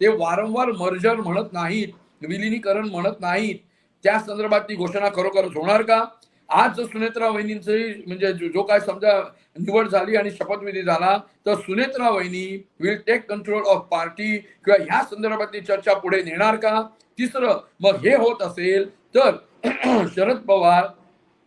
ते वारंवार मर्जर म्हणत नाहीत, विलिनीकरण म्हणत नाहीत. त्या संदर्भात ती घोषणा खरोखरच होणार का? आज सुनेत्रा वहिनींची म्हणजे जो काय समजा निवड झाली आणि शपथविधी झाला तर सुनेत्रा वहिनी will take control of party किंवा ह्या संदर्भातली चर्चा पुढे नेणार का? तिसरं, मग हे होत असेल तर शरद पवार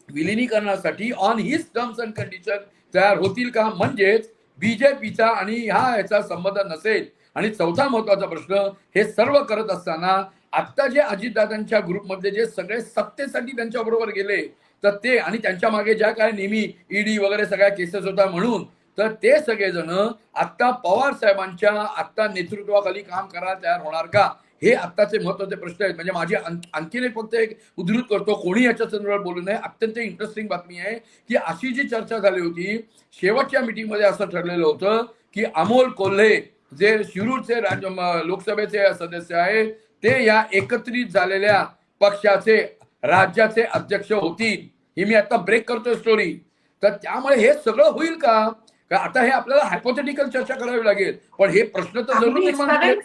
विलिनीकरणासाठी on his terms and condition तयार होतील का? म्हणजेच बीजेपीचा आणि ह्याचा संबंध नसेल. आणि चौथा महत्वाचा प्रश्न, हे सर्व करत असताना आता जे अजितदादांच्या ग्रुपमधले जे सगळे सत्तेसाठी त्यांच्या बरोबर गेले तर ते आणि त्यांच्या मागे ज्या काय नेहमी ईडी वगैरे सगळ्या केसेस होता म्हणून तर ते सगळेजण आता पवार साहेबांच्या आता नेतृत्वाखाली काम करायला तयार होणार का? हे आत्ताचे महत्वाचे प्रश्न आहेत. म्हणजे माझी आणखीन एक फक्त एक उद्धृत करतो, कोणी याच्या संदर्भात बोलू नये. अत्यंत इंटरेस्टिंग बातमी आहे की अशी जी चर्चा झाली होती शेवटच्या मीटिंगमध्ये असं ठरलेलं होतं की अमोल कोल्हे जे शिरूरचे लोकसभेचे सदस्य आहेत ते या एकत्रित झालेल्या पक्षाचे राज्याचे अध्यक्ष होतील. ही मी आता ब्रेक करतोय स्टोरी. तर त्यामुळे हे सगळं होईल का? आता हे आपल्याला हायपोथेटिकल चर्चा करावी लागेल, पण हे प्रश्न तर जरूर निर्माण होतील.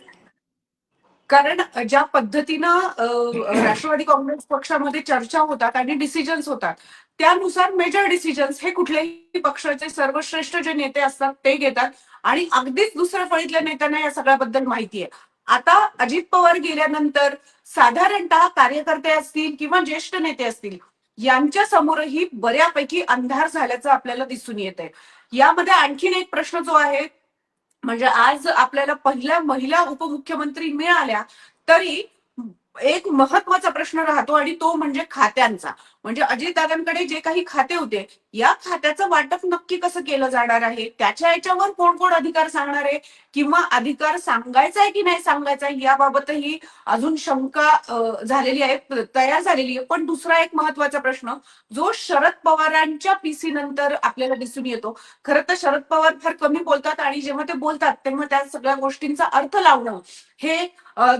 कारण ज्या पद्धतीनं राष्ट्रवादी काँग्रेस पक्षामध्ये चर्चा होतात आणि डिसिजन्स होतात त्यानुसार मेजर डिसिजन्स हे कुठल्याही पक्षाचे सर्वश्रेष्ठ जे नेते असतात ते घेतात आणि अगदीच दुसऱ्या फळीतल्या नेत्यांना या सगळ्याबद्दल माहिती आहे. आता अजित पवार गेल्यानंतर साधारणतः कार्यकर्ते असतील किंवा ज्येष्ठ नेते असतील यांच्या समोरही बऱ्यापैकी अंधार झाल्याचं आपल्याला दिसून येत आहे. यामध्ये आणखीन एक प्रश्न जो आहे म्हणजे आज आपल्याला पहिल्या महिला उपमुख्यमंत्री मिळाल्या तरी एक महत्वाचा प्रश्न राहतो आणि तो म्हणजे खात्यांचा. म्हणजे अजितदादांकडे जे काही खाते होते या खात्याचं वाटप नक्की कसं केलं जाणार आहे, त्याच्या याच्यावर कोण कोण अधिकार सांगणार आहे किंवा अधिकार सांगायचा आहे की नाही सांगायचा याबाबतही अजून शंका झालेली आहे, तयार झालेली आहे. पण दुसरा एक महत्वाचा प्रश्न जो शरद पवारांच्या पीसी नंतर आपल्याला दिसून येतो. खरं तर शरद पवार फार कमी बोलतात आणि जेव्हा ते बोलतात तेव्हा त्या सगळ्या गोष्टींचा अर्थ लावणं हे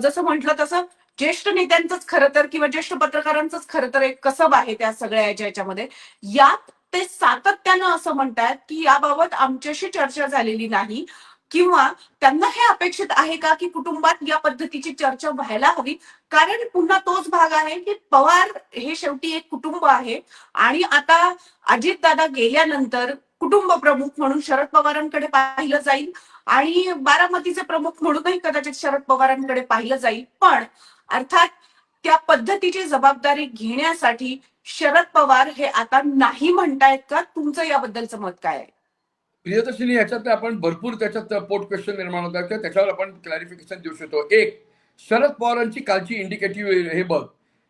जसं म्हटलं तसं ज्येष्ठ नेत्यांचंच खरं तर किंवा ज्येष्ठ पत्रकारांचंच खरं तर एक कसब आहे त्या सगळ्या याच्यामध्ये. यात ते सातत्यानं असं म्हणतात की याबाबत आमच्याशी चर्चा झालेली नाही किंवा त्यांना हे अपेक्षित आहे का की कुटुंबात या पद्धतीची चर्चा व्हायला हवी. कारण पुन्हा तोच भाग आहे की पवार हे शेवटी एक कुटुंब आहे आणि आता अजितदादा गेल्यानंतर कुटुंब प्रमुख म्हणून शरद पवारांकडे पाहिलं जाईल आणि बारामतीचे प्रमुख म्हणूनही कदाचित शरद पवारांकडे पाहिलं जाईल. पण अर्थात त्या पद्धतीची जबाबदारी घेण्यासाठी शरद पवार हे आता नाही म्हणतायत का? तुमचं याबद्दलचं मत काय आहे? प्रियदर्शनी, याच्यात आपण भरपूर त्याच्यात पोट क्वेश्चन निर्माण होतात किंवा त्याच्यावर आपण क्लॅरिफिकेशन देऊ शकतो. एक, शरद पवारांची कालची इंडिकेटिव्ह हे बघ.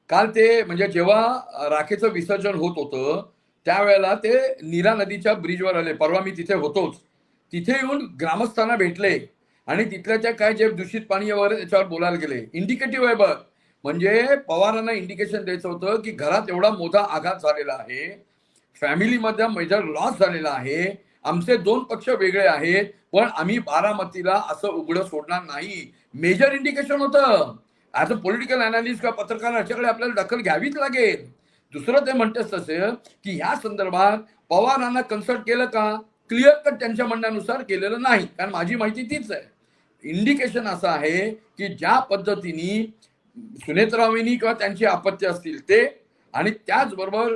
काल ते म्हणजे जेव्हा राखेचं विसर्जन होत होतं त्यावेळेला ते नीरा नदीच्या ब्रिजवर आले. परवा मी तिथे होतोच. तिथे येऊन ग्रामस्थांना भेटले आणि तिथल्या त्या काय जे दूषित पाणी वगैरे त्याच्यावर बोलायला गेले. इंडिकेटिव्ह आहे बघ. म्हणजे पवारांना इंडिकेशन द्यायचं होतं की घरात एवढा मोठा आघात झालेला आहे, फॅमिलीमध्ये मेजर लॉस झालेला आहे, आमचे दोन पक्ष वेगळे आहेत पण आम्ही बारामतीला असं उघडं सोडणार नाही. मेजर इंडिकेशन होतं. ऍज अ पॉलिटिकल अनालिस्ट किंवा पत्रकार याच्याकडे आपल्याला दखल घ्यावीच लागेल. दुसरं ते म्हणतेच तसं की या संदर्भात पवारांना कन्सल्ट केलं का? क्लिअर कट त्यांच्या म्हणण्यानुसार केलेलं नाही, कारण माझी माहिती तीच आहे. इंडिकेशन असं आहे की ज्या पद्धतीने सुनेत्रावहिनी किंवा त्यांची अपत्य असतील ते आणि त्याचबरोबर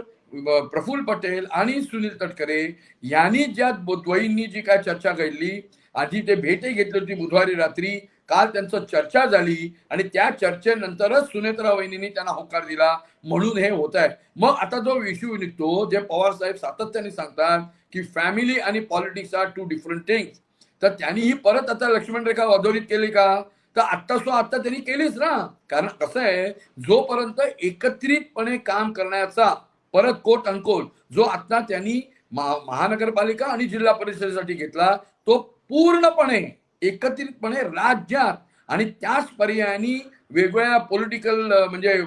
प्रफुल्ल पटेल आणि सुनील तटकरे यांनी ज्या द्वयींनी जी काय चर्चा घडली, आधी ते भेटही घेतली होती बुधवारी रात्री, काल त्यांचं चर्चा झाली आणि त्या चर्चेनंतरच सुनेत्रा वहिनींनी त्यांना होकार दिला म्हणून हे होत आहे. मग आता जो इश्यू निघतो, जे पवार साहेब सातत्याने सांगतात की फॅमिली आणि politics are two different things, तर त्यांनी ही परत आता लक्ष्मण रेखा अधोरित केली का? तर आता त्यांनी केलीच ना. कारण कसं आहे, जोपर्यंत एकत्रितपणे काम करण्याचा परत कोट अनकोट जो आता त्यांनी महानगरपालिका आणि जिल्हा परिषदेसाठी घेतला तो पूर्णपणे एकत्रितपणे राज्यात आणि त्याच पर्यायाने वेगवेगळ्या पॉलिटिकल म्हणजे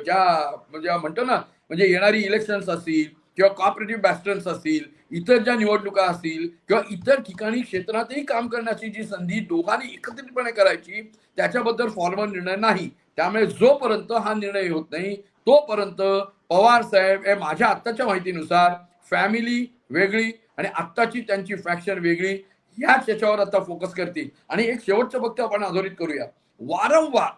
ज्या म्हणजे म्हणतो ना म्हणजे येणारी इलेक्शन्स असतील किंवा कॉपरेटिव्ह बॅस्टर्न्स असतील, इतर ज्या निवडणुका असतील किंवा इतर ठिकाणी क्षेत्रातही काम करण्याची जी संधी दोघांनी एकत्रितपणे करायची त्याच्याबद्दल फॉर्मल निर्णय नाही. त्यामुळे जोपर्यंत हा निर्णय होत नाही तोपर्यंत पवार साहेब हे माझ्या आत्ताच्या माहितीनुसार फॅमिली वेगळी आणि आत्ताची त्यांची फॅक्शन वेगळी याच याच्यावर आता फोकस करतील. आणि एक शेवटचं फक्त आपण अधोरित करूया. वारंवार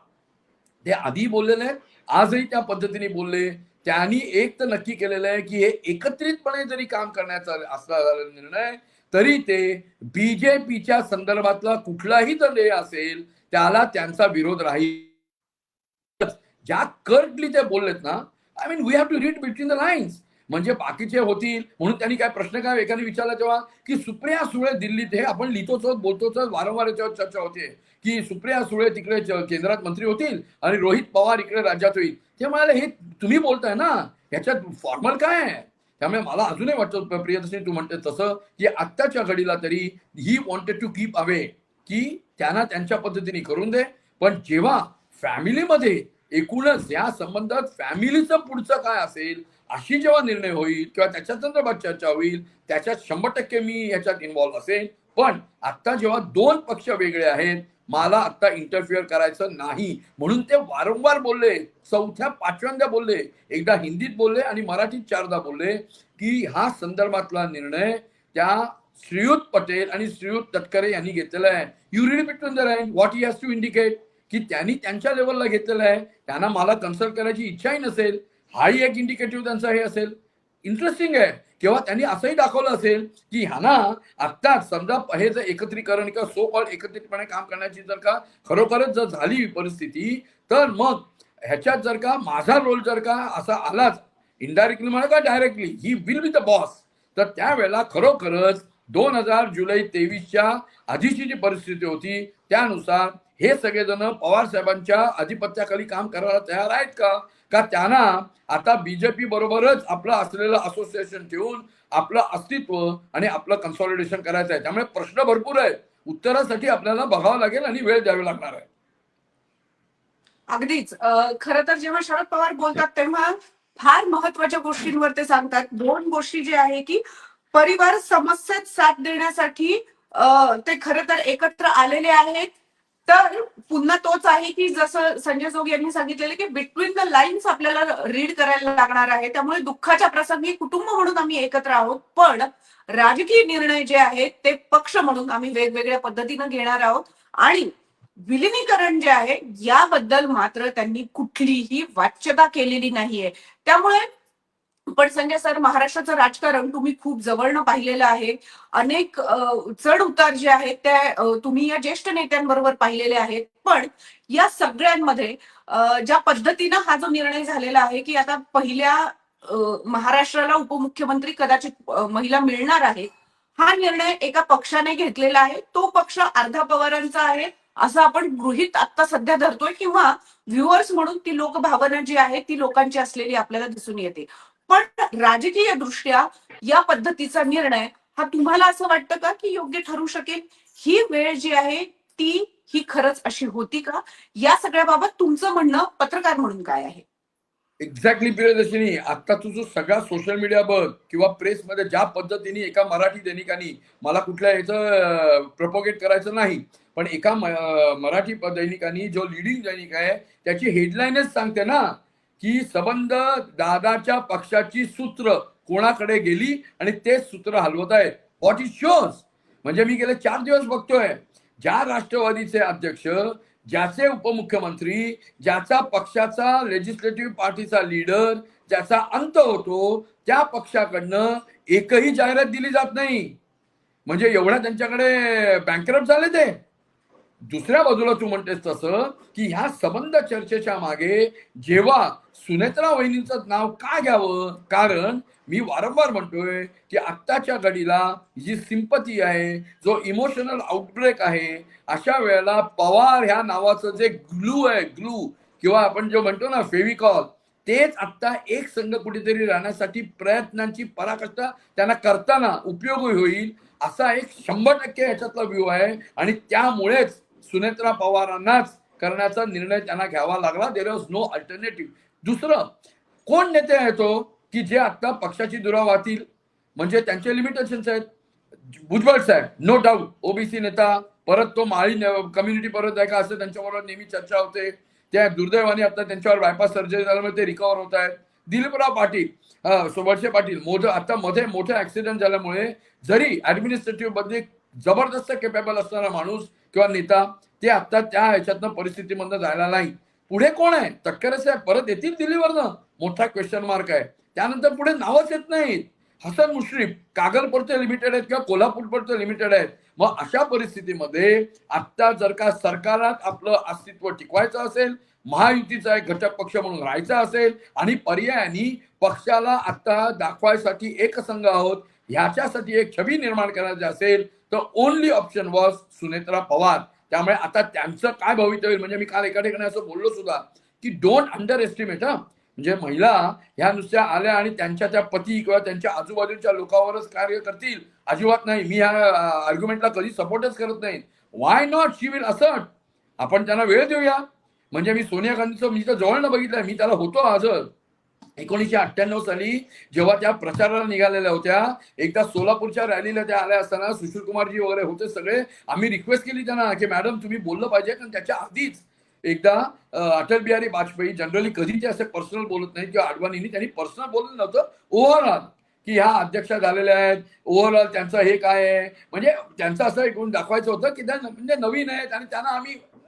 ते आधी बोललेले आहेत, आजही त्या पद्धतीने बोलले. त्यांनी एक तर नक्की केलेलं आहे की हे एकत्रितपणे जरी काम करण्याचा असला निर्णय, तरी ते बीजेपीच्या संदर्भातला कुठलाही जर हे असेल त्याला त्यांचा विरोध राहील. ज्या कर्टली ते बोललेत ना, I mean we have to read between the lines. म्हणजे बाकीचे होतील म्हणून त्यांनी काय प्रश्न काय एकाने विचारला तेव्हा की सुप्रिया सुळे दिल्लीत, हे आपण लिहितोच बोलतोच वारंवार याच्यावर चर्चा होते की सुप्रिया सुळे तिकडे केंद्रात मंत्री होतील आणि रोहित पवार इकडे राज्यात होईल. ते म्हणाले हे तुम्ही बोलताय ना, ह्याच्यात फॉर्मल काय आहे? त्यामुळे मला अजूनही वाटतं प्रियदर्शनी तू म्हणते तसं की आत्ताच्या घडीला तरी he wanted to keep away, की त्यांना त्यांच्या पद्धतीने करून दे. पण जेव्हा फॅमिलीमध्ये एकूणच या संबंधात फॅमिलीचं पुढचं काय असेल अशी जेव्हा निर्णय होईल किंवा त्याच्या संदर्भात चर्चा होईल, त्याच्यात 100% मी याच्यात इन्व्हॉल्व्ह असेल. पण आता जेव्हा दोन पक्ष वेगळे आहेत, मला आता इंटरफिअर करायचं नाही म्हणून ते वारंवार बोलले. चौथ्या पाचव्यांदा बोलले, एकदा हिंदीत बोलले आणि मराठीत 4दा बोलले की हा संदर्भातला निर्णय त्या श्रीयुत पटेल आणि श्रीयुत तटकरे यांनी घेतलेला आहे. You read between the line what he has to indicate, की त्यांनी त्यांच्या लेवलला घेतलेलं आहे. त्यांना मला कन्सल्ट करायची इच्छाही नसेल, हाही एक इंडिकेटिव्ह त्यांचा हे असेल. इंटरेस्टिंग आहे. किंवा त्यांनी असंही दाखवलं असेल की ह्यांना आत्ताच समजा हे जर एकत्रीकरण किंवा सो कॉल्ड एकत्रितपणे काम करण्याची जर का खरोखरच जर झाली परिस्थिती, तर मग ह्याच्यात जर का माझा रोल जर का असा आलाच, इनडायरेक्टली म्हणा का directly, he will be the boss, तर त्यावेळेला खरोखरच 2000 जुलै 23च्या आधीची जी परिस्थिती होती त्यानुसार हे सगळेजण पवार साहेबांच्या अधिपत्याखाली काम करायला तयार आहेत का? का त्यांना आता बीजेपी बरोबरच आपलं असलेलं असोसिएशन ठेवून आपलं अस्तित्व आणि आपलं कन्सॉलिडेशन करायचं आहे? त्यामुळे प्रश्न भरपूर आहेत. उत्तरासाठी आपल्याला बघावं लागेल आणि वेळ द्यावी लागणार आहे. अगदीच. खरं तर जेव्हा शरद पवार बोलतात तेव्हा फार महत्वाच्या गोष्टींवर ते सांगतात. दोन गोष्टी जे आहे की परिवार समस्येत साथ देण्यासाठी ते खरं तर एकत्र आलेले आहेत. तर पुन्हा तोच आहे की जसं संजय जोग यांनी सांगितलेलं की बिटवीन द लाईन्स आपल्याला रीड करायला लागणार आहे. त्यामुळे दुःखाच्या प्रसंगी कुटुंब म्हणून आम्ही एकत्र आहोत, पण राजकीय निर्णय जे आहेत ते पक्ष म्हणून आम्ही वेगवेगळ्या पद्धतीनं घेणार आहोत. आणि विलिनीकरण जे आहे याबद्दल मात्र त्यांनी कुठलीही वाच्यता केलेली नाहीये. त्यामुळे पण संजय सर, महाराष्ट्राचं राजकारण तुम्ही खूप जवळनं पाहिलेलं आहे. अनेक चढ उतार जे आहेत त्या तुम्ही या ज्येष्ठ नेत्यांबरोबर पाहिलेले आहेत. पण या सगळ्यांमध्ये ज्या पद्धतीनं हा जो निर्णय झालेला आहे की आता पहिल्या महाराष्ट्राला उपमुख्यमंत्री कदाचित महिला मिळणार आहे, हा निर्णय एका पक्षाने घेतलेला आहे. तो पक्ष अर्धा पवारांचा आहे असं आपण गृहीत आता सध्या धरतोय, किंवा व्ह्युअर्स म्हणून ती लोकभावना जी आहे ती लोकांची असलेली आपल्याला दिसून येते. पण राजकीय दृष्ट्या या पद्धतीचा निर्णय हा तुम्हाला असं वाटतं का की योग्य ठरू शकेल? ही वेळ जी आहे ती ही खरंच अशी होती का? या सगळ्याबाबत तुमचं म्हणणं पत्रकार म्हणून काय आहे? एक्झॅक्टली प्रियदर्शनी, आता तुझं सगळा सोशल मीडिया बघ किंवा प्रेसमध्ये ज्या पद्धतीने एका मराठी दैनिकानी, मला कुठल्या याचं प्रपोगेट करायचं नाही, पण एका मराठी दैनिकानी जो लिडिंग दैनिक आहे त्याची हेडलाईनच सांगते ना की संबंध दादाच्या पक्षाची सूत्र कोणाकडे गेली आणि तेच सूत्र हलवत आहेत. What is shows. म्हणजे मी गेले 4 दिवस बघतोय ज्या राष्ट्रवादीचे अध्यक्ष, ज्याचे उपमुख्यमंत्री, ज्याचा पक्षाचा लेजिस्लेटिव्ह पार्टीचा लीडर, ज्याचा अंत होतो, त्या पक्षाकडनं एकही जाहिरात दिली जात नाही. म्हणजे एवढ्या त्यांच्याकडे बँकरप्ट झाले ते. दुसऱ्या बाजूला तू म्हणतेस तसं की ह्या संबंध चर्चेच्या मागे जेव्हा सुनेत्रा वहिनींचं नाव का घ्यावं, कारण मी वारंवार म्हणतोय की आत्ताच्या घडीला जी सिंपती आहे, जो इमोशनल आउटब्रेक आहे, अशा वेळेला पवार ह्या नावाचं जे ग्लू आहे, ग्लू किंवा आपण जो म्हणतो ना फेविकॉल, तेच आत्ता एक संघ कुठेतरी राहण्यासाठी प्रयत्नांची पराकाष्ठा त्यांना करताना उपयोगी होईल असा एक 100% याच्यातला व्ह्यू आहे. आणि त्यामुळेच सुनेत्रा पवारांनाच करण्याचा निर्णय त्यांना घ्यावा लागला. There was no alternative. दुसरं कोण नेते आहे तो की जे आता पक्षाची दुरा वाहतील, म्हणजे त्यांचे लिमिटेशन्स आहेत. भुजबळ साहेब नो डाऊट ओबीसी नेता, परत तो माळी कम्युनिटी परत आहे का असं त्यांच्याबरोबर नेहमी चर्चा होते. त्या दुर्दैवाने आता त्यांच्यावर बायपास सर्जरी झाल्यामुळे ते रिकवर होत आहेत. दिलीपराव पाटील, वळसे पाटील आता मध्ये मोठा ऍक्सिडेंट झाल्यामुळे जरी ऍडमिनिस्ट्रेटिव्ह मध्ये जबरदस्त केपेबल असणारा माणूस किंवा नेता ते आता त्या ह्याच्यातनं परिस्थितीमधनं जायला नाही. पुढे कोण आहे? तटकरे साहेब परत येतील दिल्लीवरनं? मोठा क्वेश्चन मार्क आहे. त्यानंतर पुढे नावच येत नाहीत. हसन मुश्रीफ कागलपुरते लिमिटेड आहेत किंवा कोल्हापूरपुरते लिमिटेड आहेत. मग अशा परिस्थितीमध्ये आता जर का सरकारात आपलं अस्तित्व टिकवायचं असेल, महायुतीचा एक घटक पक्ष म्हणून राहायचा असेल आणि पर्यायाने पक्षाला आता दाखवायसाठी एकसंघ आहोत ह्याच्यासाठी एक छबी निर्माण करायची असेल तर only option was Sunetra Pawar. त्यामुळे आता त्यांचं काय भवितव्य होईल म्हणजे मी काल एका ठिकाणी असं बोललो सुद्धा की डोंट अंडर एस्टिमेट. म्हणजे महिला ह्या नुसत्या आल्या आणि त्यांच्या त्या पती किंवा त्यांच्या आजूबाजूच्या लोकांवरच कार्य करतील अजिबात नाही. मी ह्या आर्ग्युमेंटला कधी सपोर्टच करत नाही. Why not she will assert. आपण त्यांना वेळ देऊया. म्हणजे मी सोनिया गांधीचं मी तर जवळ न बघितलंय, मी त्याला होतो हजर. 1998 साली जेव्हा त्या प्रचाराला निघालेल्या होत्या, एकदा सोलापूरच्या रॅलीला त्या आल्या असताना सुशील कुमारजी वगैरे होते सगळे. आम्ही रिक्वेस्ट केली त्यांना की मॅडम तुम्ही बोललं पाहिजे. कारण त्याच्या आधीच एकदा अटल बिहारी वाजपेयी जनरली कधी ते असे पर्सनल बोलत नाही किंवा अडवाणींनी त्यांनी पर्सनल बोललं नव्हतं, ओव्हरऑल की ह्या अध्यक्षा झालेल्या आहेत, ओव्हरऑल त्यांचं हे काय आहे. म्हणजे त्यांचं असं एकूण दाखवायचं होतं की त्या म्हणजे नवीन आहेत आणि त्यांना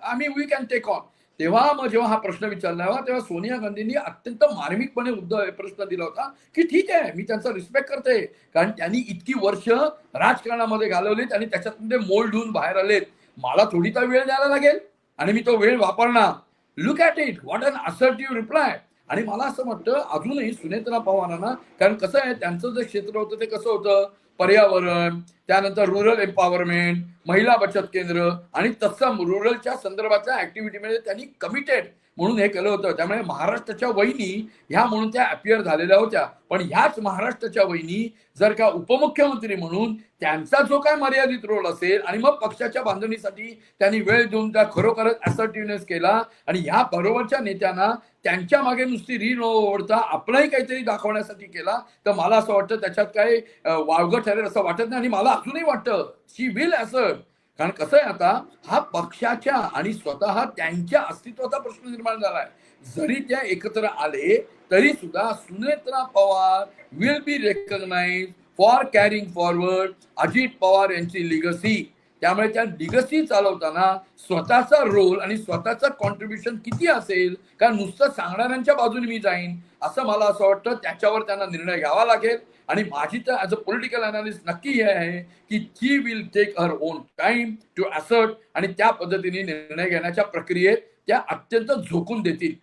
आम्ही वी कॅन टेक ऑन. तेव्हा मग जेव्हा हा प्रश्न विचारला होता तेव्हा सोनिया गांधींनी अत्यंत मार्मिकपणे प्रश्न दिला होता की ठीक आहे मी त्यांचा रिस्पेक्ट करते कारण त्यांनी इतकी वर्ष राजकारणामध्ये घालवलीत आणि त्याच्यातून ते मोल्ड होऊन बाहेर आलेत. मला थोडी तर वेळ द्यायला लागेल आणि मी तो वेळ वापरणार. Look at it, what an assertive reply. आणि मला असं वाटतं अजूनही सुनेत्रा पवारांना, कारण कसं आहे त्यांचं जे क्षेत्र होतं ते कसं होतं, पर्यावरण, त्यानंतर रुरल एम्पॉवरमेंट, महिला बचत केंद्र आणि तत्सम रुरलच्या संदर्भातल्या ऍक्टिव्हिटीमध्ये त्यांनी कमिटेड म्हणून हे केलं होतं. त्यामुळे महाराष्ट्राच्या वहिनी ह्या म्हणून त्या अपियर झालेल्या होत्या. पण ह्याच महाराष्ट्राच्या वहिनी जर का उपमुख्यमंत्री म्हणून त्यांचा जो काय मर्यादित रोल असेल आणि मग पक्षाच्या बांधणीसाठी त्यांनी वेळ देऊन त्या खरोखरच असर्टिव्हनेस केला आणि ह्या बरोबरच्या नेत्यांना त्यांच्या मागे नुसती रील न ओढता आपलाही काहीतरी दाखवण्यासाठी केला तर मला असं वाटतं त्याच्यात काही वावगं ठरेल असं वाटत नाही. आणि मला अजूनही वाटतं शी विल असर्ट. कारण कसं आहे आता हा पक्षाच्या आणि स्वतः त्यांच्या अस्तित्वाचा प्रश्न निर्माण झालाय. जरी त्या एकत्र आले तरी सुद्धा Sunetra Pawar will be recognise for carrying forward Ajit Pawar यांची लिगसी. त्यामुळे त्या लिगसी चालवताना स्वतःचा रोल आणि स्वतःचं कॉन्ट्रीब्युशन किती असेल, कारण नुसतं सांगणाऱ्यांच्या बाजूने मी जाईन असं मला असं वाटतं. त्याच्यावर त्यांना निर्णय घ्यावा लागेल. आणि माझी तर ऍज अ पॉलिटिकल अनालिस्ट नक्की हे आहे की she will take her own time to assert आणि त्या पद्धतीने निर्णय घेण्याच्या प्रक्रियेत त्या अत्यंत झोकून देतील.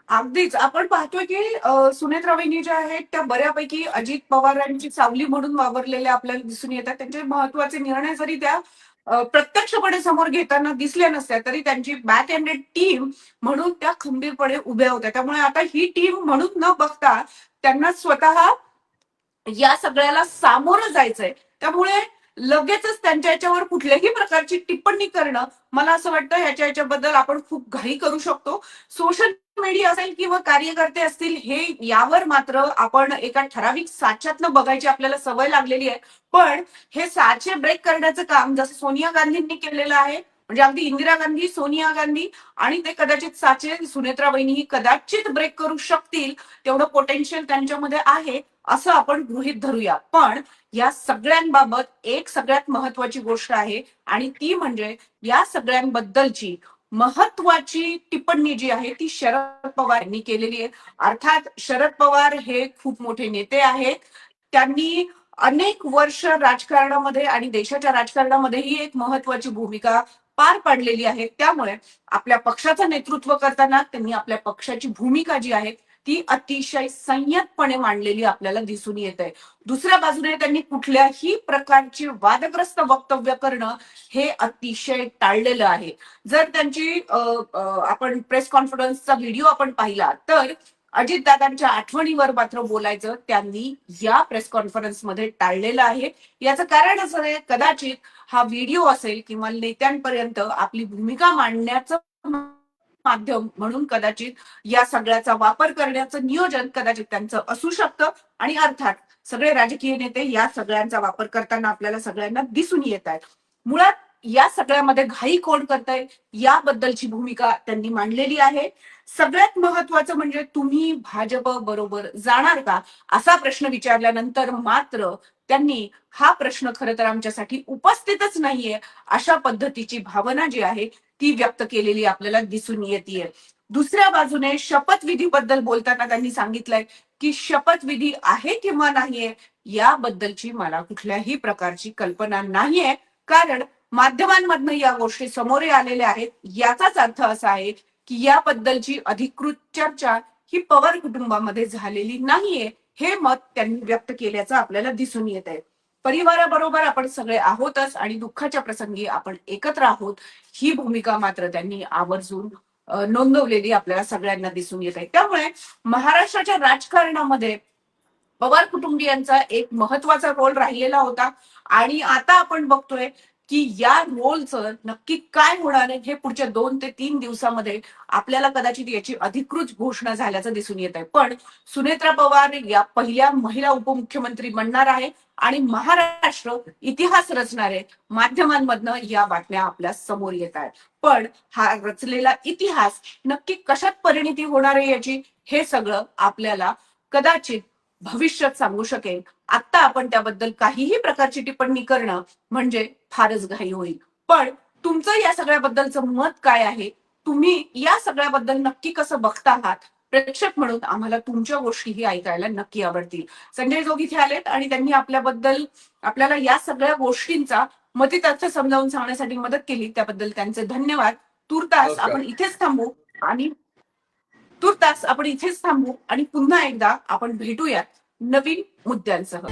अगदीच आपण पाहतोय की सुनेत्रा वहिनी ज्या आहेत त्या बऱ्यापैकी अजित पवारांची सावली म्हणून वावरलेल्या आपल्याला दिसून येतात. त्यांचे महत्वाचे निर्णय जरी त्या प्रत्यक्षपणे समोर घेताना दिसल्या नसत्या तरी त्यांची बॅक एंडेड टीम म्हणून त्या खंबीरपणे उभ्या होत्या. त्यामुळे आता ही टीम म्हणून न बघता त्यांना स्वतः या सगळ्याला सामोरं जायचंय. त्यामुळे लगेचच त्यांच्या याच्यावर कुठल्याही प्रकारची टिप्पणी करणं मला असं वाटतं ह्याच्याबद्दल आपण खूप घाई करू शकतो. सोशल मीडिया असेल किंवा कार्यकर्ते असतील हे यावर मात्र आपण एका ठराविक साच्यातनं बघायची आपल्याला सवय लागलेली आहे. पण हे साचे ब्रेक करण्याचं काम जसं सोनिया गांधींनी केलेलं आहे, म्हणजे अगदी इंदिरा गांधी, सोनिया गांधी आणि ते कदाचित साचे सुनेत्रा वहिनी कदाचित ब्रेक करू शकतील तेवढं पोटेन्शियल त्यांच्यामध्ये आहे असं आपण गृहीत धरूया. पण या सगळ्यांबाबत एक सगळ्यात महत्वाची गोष्ट आहे आणि ती म्हणजे या सगळ्यांबद्दलची महत्वाची टिप्पणी जी आहे ती शरद पवार यांनी केलेली आहे. अर्थात शरद पवार हे खूप मोठे नेते आहेत. त्यांनी अनेक वर्ष राजकारणामध्ये आणि देशाच्या राजकारणामध्येही एक महत्वाची भूमिका पार पाडलेली आहे. त्यामुळे आपल्या पक्षाचं नेतृत्व करताना त्यांनी आपल्या पक्षाची भूमिका जी आहे ती अतिशय संयतपणे मांडलेली आपल्याला दिसून येत आहे. दुसऱ्या बाजूने त्यांनी कुठल्याही प्रकारची वादग्रस्त वक्तव्य करणं हे अतिशय टाळलेलं आहे. जर त्यांची आपण प्रेस कॉन्फरन्सचा व्हिडिओ आपण पाहिला तर अजितदादांच्या आठवणीवर मात्र बोलायचं त्यांनी या प्रेस कॉन्फरन्समध्ये टाळलेलं आहे. याचं कारण असं आहे कदाचित हा व्हिडिओ असेल किंवा नेत्यांपर्यंत आपली भूमिका मांडण्याचं माध्यम म्हणून कदाचित या सगळ्याचा वापर करण्याचं नियोजन कदाचित त्यांचं असू शकतं. आणि अर्थात सगळे राजकीय नेते या सगळ्यांचा वापर करताना आपल्याला सगळ्यांना दिसून येत आहेत. मुळात या सगळ्यामध्ये घाई कोण करतंय याबद्दलची भूमिका त्यांनी मांडलेली आहे. सगळ्यात महत्वाचं म्हणजे तुम्ही भाजप बरोबर जाणार का असा प्रश्न विचारल्यानंतर मात्र त्यांनी हा प्रश्न खरं तर आमच्यासाठी उपस्थितच नाहीये अशा पद्धतीची भावना जी आहे ती व्यक्त केलेली आपल्याला दिसून येते. दुसऱ्या बाजूने शपथविधीबद्दल बोलताना त्यांनी सांगितलंय की शपथविधी आहे किंवा नाहीये याबद्दलची मला कुठल्याही प्रकारची कल्पना नाहीये, कारण माध्यमांमधनं या गोष्टी समोर आलेल्या आहेत. याचाच अर्थ असा आहे की याबद्दलची अधिकृत चर्चा ही पवार कुटुंबामध्ये झालेली नाहीये, हे मत त्यांनी व्यक्त केल्याचं आपल्याला दिसून येत आहे. परिवाराबरोबर आपण सगळे आहोतच आणि दुःखाच्या प्रसंगी आपण एकत्र आहोत ही भूमिका मात्र त्यांनी आवर्जून नोंदवलेली आपल्याला सगळ्यांना दिसून येत आहे. त्यामुळे महाराष्ट्राच्या राजकारणामध्ये पवार कुटुंबियांचा एक महत्वाचा रोल राहिलेला होता आणि आता आपण बघतोय की या रोलचं नक्की काय होणार आहे हे पुढच्या 2 ते 3 दिवसामध्ये आपल्याला कदाचित याची अधिकृत घोषणा झाल्याचं दिसून येत आहे. पण सुनेत्रा पवार या पहिल्या महिला उपमुख्यमंत्री बनणार आहे आणि महाराष्ट्र इतिहास रचणार आहे. माध्यमांमधनं या बातम्या आपल्या समोर येत आहेत. पण हा रचलेला इतिहास नक्की कशात परिणिती होणार आहे याची हे सगळं आपल्याला कदाचित भविष्यात सांगू शकेल. आता आपण त्याबद्दल काहीही प्रकारची टिप्पणी करणं म्हणजे फारच घाई होईल. पण तुमचं या सगळ्याबद्दलचं मत काय आहे? तुम्ही या सगळ्याबद्दल नक्की कसं बघता आहात? प्रेक्षक म्हणून आम्हाला तुमच्या गोष्टीही ऐकायला नक्की आवडतील. संजय जोग इथे आलेत आणि त्यांनी आपल्याला या सगळ्या गोष्टींचा मतितार्थ समजावून सांगण्यासाठी मदत केली, त्याबद्दल त्यांचे धन्यवाद. नमस्कार. तुर्तास आपण इथेच थांबू आणि पुन्हा एकदा आपण भेटूयात नवीन मुद्द्यांसह.